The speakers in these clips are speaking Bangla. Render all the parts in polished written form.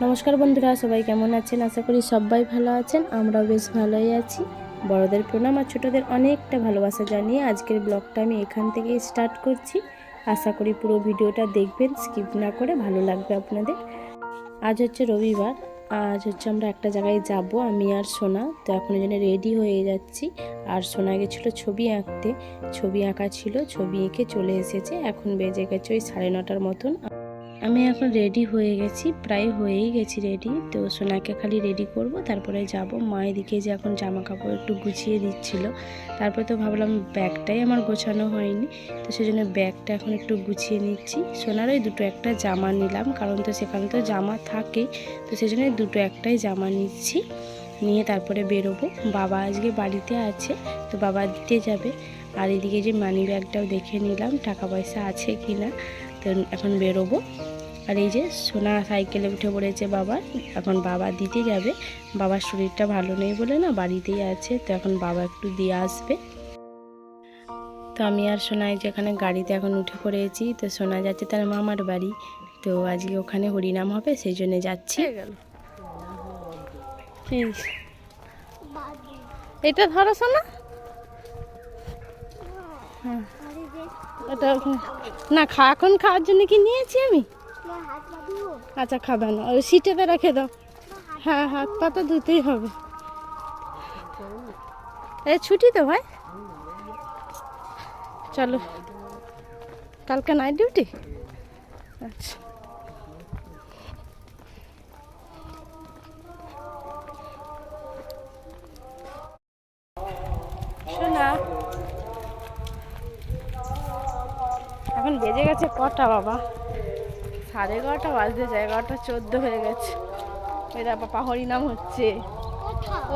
নমস্কার বন্ধুরা, সবাই কেমন আছেন? আশা করি সবাই ভালো আছেন। আমরাও বেশ ভালোই আছি। বড়দের প্রণাম আর ছোটদের অনেকটা ভালোবাসা জানিয়ে আজকের ব্লগটা আমি এখান থেকেই স্টার্ট করছি। আশা করি পুরো ভিডিওটা দেখবেন, স্কিপ না করে, ভালো লাগবে আপনাদের। আজ হচ্ছে রবিবার। আজ হচ্ছে আমরা একটা জায়গায় যাব, আমি আর সোনা। তো এখন ওই জন্য রেডি হয়ে যাচ্ছি। আর সোনা গেছিলো ছবি আঁকতে, ছবি আঁকা ছিল, ছবি এঁকে চলে এসেছে। এখন বেজে গেছে ওই 9:30 মতন। আমি এখন রেডি হয়ে গেছি, প্রায় হয়েই গেছি রেডি। তো সোনাকে খালি রেডি করব, তারপরে যাব। মা এদিকে যে এখন জামা কাপড় একটু গুছিয়ে দিচ্ছিল। তারপরে তো ভাবলাম ব্যাগটাই আমার গোছানো হয়নি, তো সেজন্য ব্যাগটা এখন একটু গুছিয়ে নিচ্ছি। সোনার ওই দুটো একটা জামা নিলাম, কারণ তো সেখানে তো জামা থাকে, তো সেজন্য দুটো একটাই জামা নিচ্ছি। নিয়ে তারপরে বেরোবো। বাবা আজকে বাড়িতে আছে, তো বাবা দিতে যাবে। আর এদিকে যে মানি ব্যাগটাও দেখে নিলাম টাকা পয়সা আছে কিনা। তো এখন বেরোবো। আর এই যে সোনা সাইকেলে উঠে পড়েছে বাবা, এখন বাবা দিতে যাবে। বাবার শরীরটা ভালো নেই বলে না বাড়িতেই আছে, তো এখন বাবা একটু দিয়ে আসবে। তো আমি আর সোনাই যেখানে গাড়িতে এখন উঠে পড়েছি। তো সোনা যাচ্ছে তার মামার বাড়ি, তো আজকে ওখানে হরিনাম হবে, সেই জন্য যাচ্ছি। এটা ধরো সোনা। হ্যাঁ, এটা না এখন খাওয়ার জন্য কি নিয়েছি আমি। আচ্ছা, খাবে না, ওই সিটেতে রেখে দাও। হ্যাঁ, হাত পা তো ধুতেই হবে। এই ছুটি তো ভাই, চলো। কালকে নাইট ডিউটি। আচ্ছা, শোনা এখন বেজে গেছে কটা বাবা? 11:30 বাজতে যায়, 11:14 হয়ে গেছে। এরা বাবা হরিনাম হচ্ছে,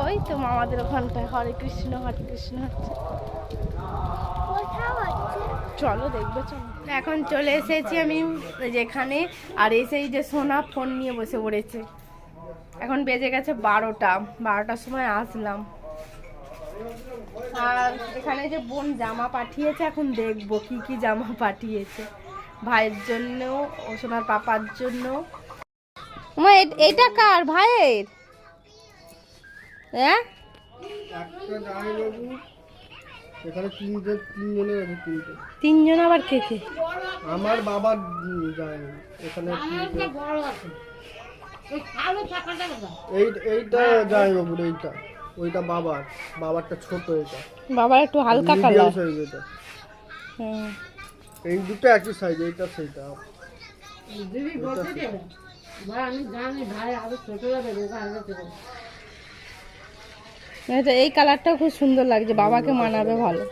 ওই তো আমাদের ওখানটায় হরে কৃষ্ণ হরে কৃষ্ণ হচ্ছে। চলো দেখবে, চলো। এখন চলে এসেছি আমি যেখানে, আর এসেই যে সোনা ফোন নিয়ে বসে পড়েছে। এখন বেজে গেছে 12টার সময় আসলাম। আর এখানে যে বোন জামা পাঠিয়েছে, এখন দেখবো কি কি জামা পাঠিয়েছে। ভাইয়ের জন্য, ও সোনার পাপার জন্য। এটা কার ভাইয়ের? হ্যাঁ, তিনজন আবার কে কে? আমার বাবার এখানে এইটা জামাইবাবুর, এইটা ওইটা বাবারটা ছোট, এটা বাবার একটু হালকা কালার। এই দুটো একই সাইজ, এইটা সেইটা। এই কালারটা খুব সুন্দর লাগছে, বাবাকে মানাবে ভালো।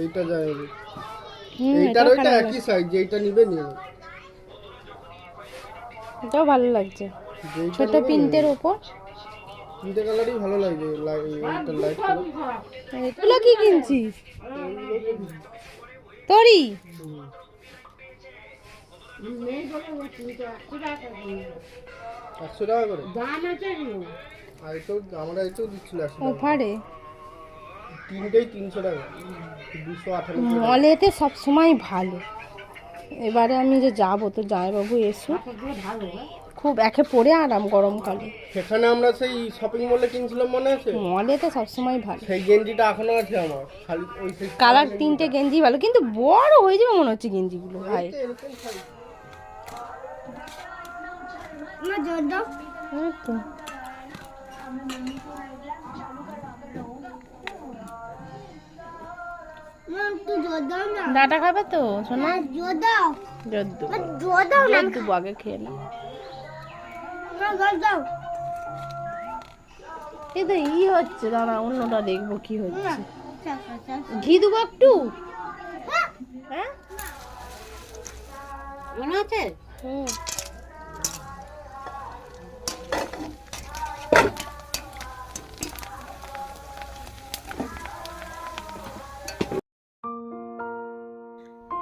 এইটা জামাইবাবু, এইটার ওইটা একই সাইজ, যেইটা নিবে নিয়ে নেবে। এটাও ভালো লাগছে, ছোট প্রিন্টের উপর। তিনটে কালারই ভালো লাগছে, এইটা লাইট কালার। এগুলো কি কিনছিস তোরই? 100 টাকা করে আর এটাও আমরা এটাও দিচ্ছিল অফারে। তিনটেই 300 টাকা, 298 মলেতে সব সময় ভালো। এবারে আমি যে যাবো, তো জামাইবাবু এসো, খুব একে পরে আরাম গরমকালে। সেখানে আমরা সেই শপিং মলে কিনছিলাম, মনে আছে? মলেতে সবসময় ভালো। সেই গেঞ্জিটা এখনো আছে আমার, খালি ওই কালার তিনটে গেঞ্জি ভালো, কিন্তু বড় হয়ে যাবে মনে হচ্ছে গেঞ্জিগুলো ভাই। ডাটা খাবে তো শোনা? জোর আগে খেয়ে না। এই তো হচ্ছে, দাঁড়া অন্যটা দেখবো কি হচ্ছে। ঘি দেবো একটু, হ্যাঁ মনে আছে।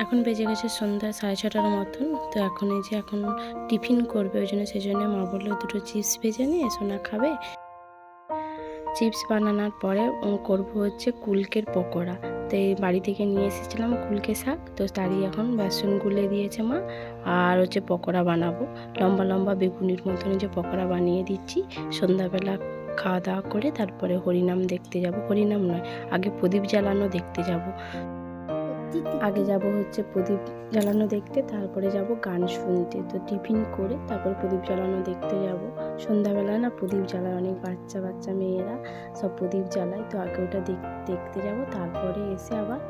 এখন বেজে গেছে সন্ধ্যা 6:30 মতন। তো এখন এই যে এখন টিফিন করবে, ওই জন্য সেই জন্য মা বললো দুটো চিপস ভেজে নিয়ে সোনা খাবে। চিপস বানানোর পরে করবো হচ্ছে কুলকের পকোড়া। তো এই বাড়ি থেকে নিয়ে এসেছিলাম কুলকে শাক, তো তারই এখন বেসন গুলে দিয়েছে মা। আর হচ্ছে পকোড়া বানাবো, লম্বা লম্বা বেগুনির মতন যে পকোড়া বানিয়ে দিচ্ছি। সন্ধ্যাবেলা খাওয়া দাওয়া করে তারপরে হরিনাম দেখতে যাব, হরিনাম নয়, আগে প্রদীপ জ্বালানো দেখতে যাব। আগে যাব হচ্ছে প্রদীপ জ্বালানো দেখতে, তারপরে যাব গান শুনতে। তো টিফিন করে তারপরে প্রদীপ জ্বালানো দেখতে যাব। সন্ধ্যাবেলায় না প্রদীপ জ্বালায়, অনেক বাচ্চা বাচ্চা মেয়েরা সব প্রদীপ জ্বালায়, তো আগে ওটা দেখতে যাব। তারপরে এসে আবার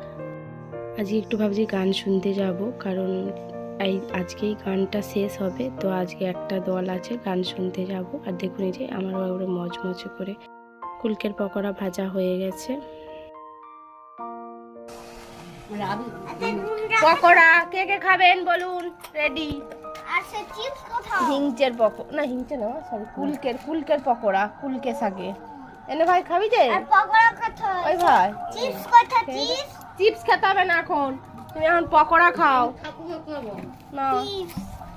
আজকে একটু ভাবছি গান শুনতে যাব, কারণ আজকেই গানটা শেষ হবে। তো আজকে একটা দল আছে, গান শুনতে যাব। আর দেখুন এই যে আমার বাবুরে মচমচে করে কুলকের পকোড়া ভাজা হয়ে গেছে। পকোড়া কে কে খাবেন বলুন? রেডি। হিংচের পকোড়া না, হিংচে না সরি, কুলকের পকোড়া, কুলকে শাকে। এনে ভাই খাবি যে? ওই ভাই চিপস খেতে হবে না এখন, তুমি এখন পকোড়া খাও না।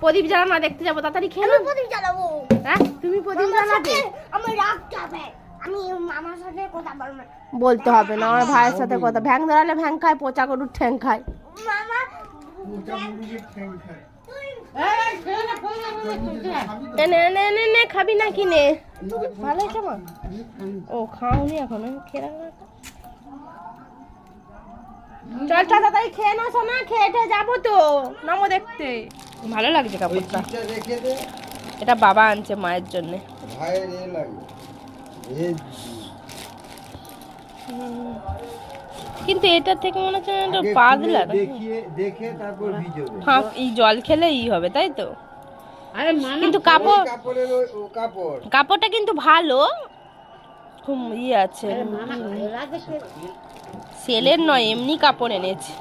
প্রদীপ জ্বালানো দেখতে যাবো, তাড়াতাড়ি খেয়ে নাও। প্রদীপ জ্বালাবো। হ্যাঁ তুমি প্রদীপ জ্বালাবে? আমি রাগ যাবে, আমি মামার সাথে কথা বলবো। বলতে হবে না, আমার ভাইয়ের সাথে কথা। ভ্যাং ধরালে ভ্যাং খায়, পচা গরুর ঠ্যাং খায়। মামা এনে খাবি না কিনে? ভালো হয়েছে মা? ও খাওনি এখনো, খেয়ে চল তাড়াতাড়ি খেয়ে না শোনা, খেয়ে যাবো তো নামো দেখতে। ভালো লাগছে কাপড়টা, এটা বাবা আনছে মায়ের জন্য। কিন্তু এটার থেকে মনে হচ্ছে পাতলা এই জল খেলে হবে, তাই তো? কিন্তু কাপড়টা কিন্তু ভালো, খুব আছে, সেলের নয়, এমনি কাপড় এনেছি।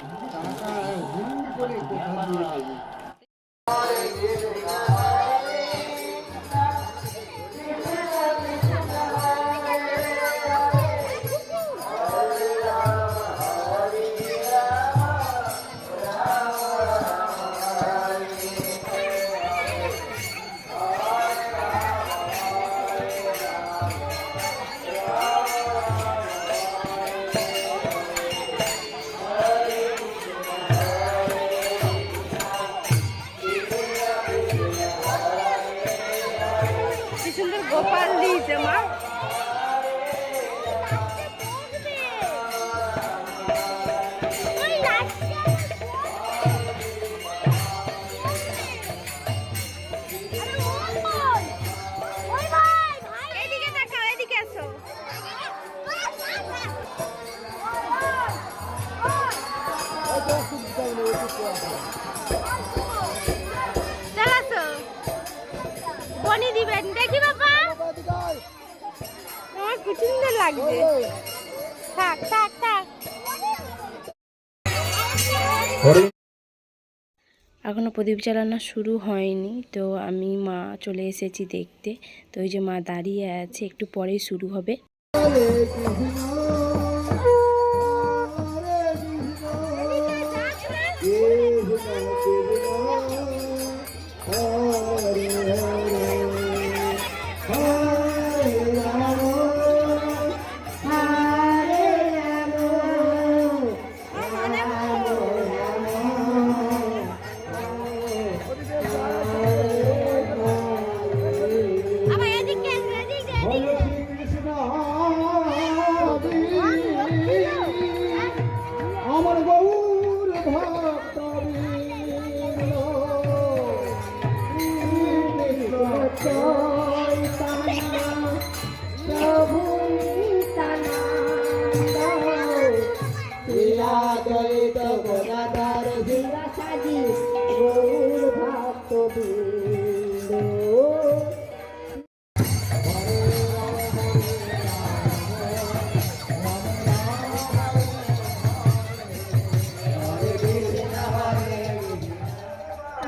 গোপাল দিয়েছে মা। বনি দিবেন দেখি বাবা, আমার কি সুন্দর লাগছে। থাক থাক থাক, এখনো প্রদীপ জ্বালানো শুরু হয়নি, তো আমি মা চলে এসেছি দেখতে। তো ওই যে মা দাঁড়িয়ে আছে, একটু পরেই শুরু হবে।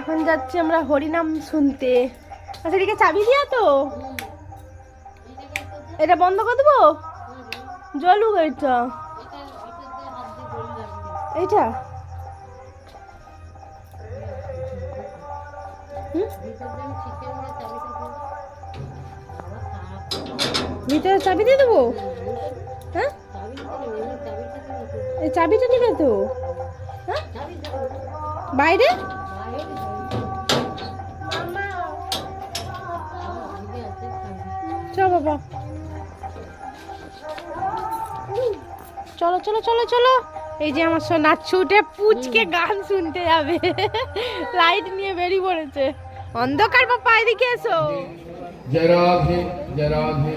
এখন যাচ্ছি আমরা হরিনাম শুনতে। আচ্ছা এদিকে চাবি দিয়া তো, এটা বন্ধ করে দেবো, জলুক এটা এইটা। ভিতরে চাবি দিয়ে দেবো? হ্যাঁ এই চাবিটা নিবে তো? হ্যাঁ? বাইরে চল বাবা, চলো চলো চলো চলো। এই যে আমার সোনা ছুটে পুচকে গান শুনতে যাবে, লাইট নিয়ে বেরিয়ে পড়েছে। অন্ধকার বাবা, এদিকে এসো। जय राधे जय राधे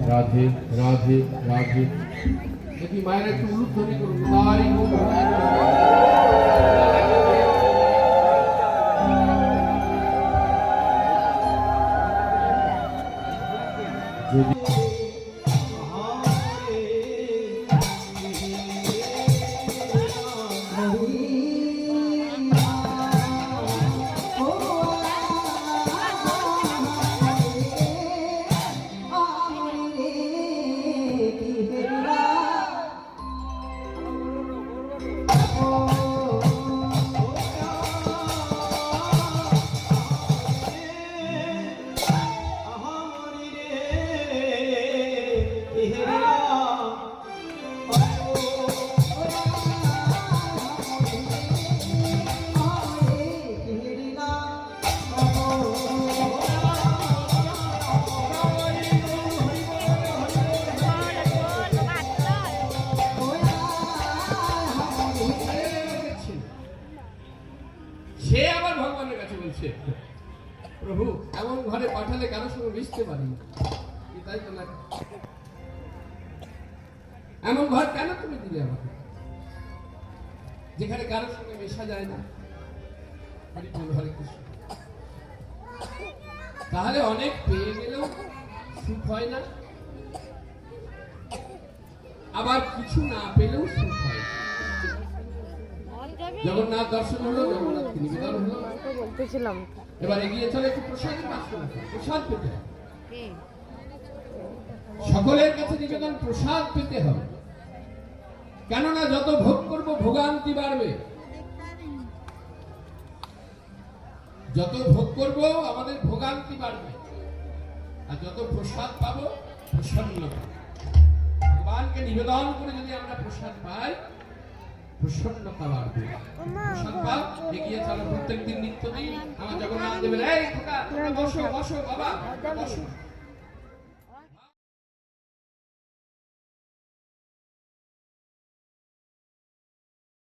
राधे राधे राधे। देखी माয়ের একটু উলুধ্বনি করুন। তাই যদি সে আবার ভগবানের কাছে বলছে, প্রভু এমন ঘরে পাঠালে কারোর সঙ্গে মিশতে পারি না। তাই তো না, এমন ঘর কেন তুমি দিলে আমাকে, যেখানে কারোর সঙ্গে মেশা যায় না? হরি বল, হরে কৃষ্ণ। তাহলে অনেক পেয়ে গেলেও সুখ হয় না, আবার কিছু না পেলেও সুখ হয়। জগন্নাথ দর্শন হলো, জগন্নাথ নিবেদন হলো, বলতেছিলাম এবার এগিয়ে চলে একটু প্রসাদের বাক্স রাখা, প্রসাদ পেতে হবে। সকলের কাছে নিবেদন প্রসাদ পেতে হবে, কেননা যত ভোগ করব ভোগান্তি বাড়বে, যত ভোগ করব আমাদের ভোগান্তি বাড়বে, আর যত প্রসাদ পাবো প্রসন্নতা। ভগবানকে নিবেদন করে যদি আমরা প্রসাদ পাই, প্রসন্নতা বাড়বে। প্রসাদ পাও, এগিয়ে চলো প্রত্যেকদিন নিত্যদিন আমার জগন্নাথ দেবের। এই খোকা, বসো বসো বাবা, বসো।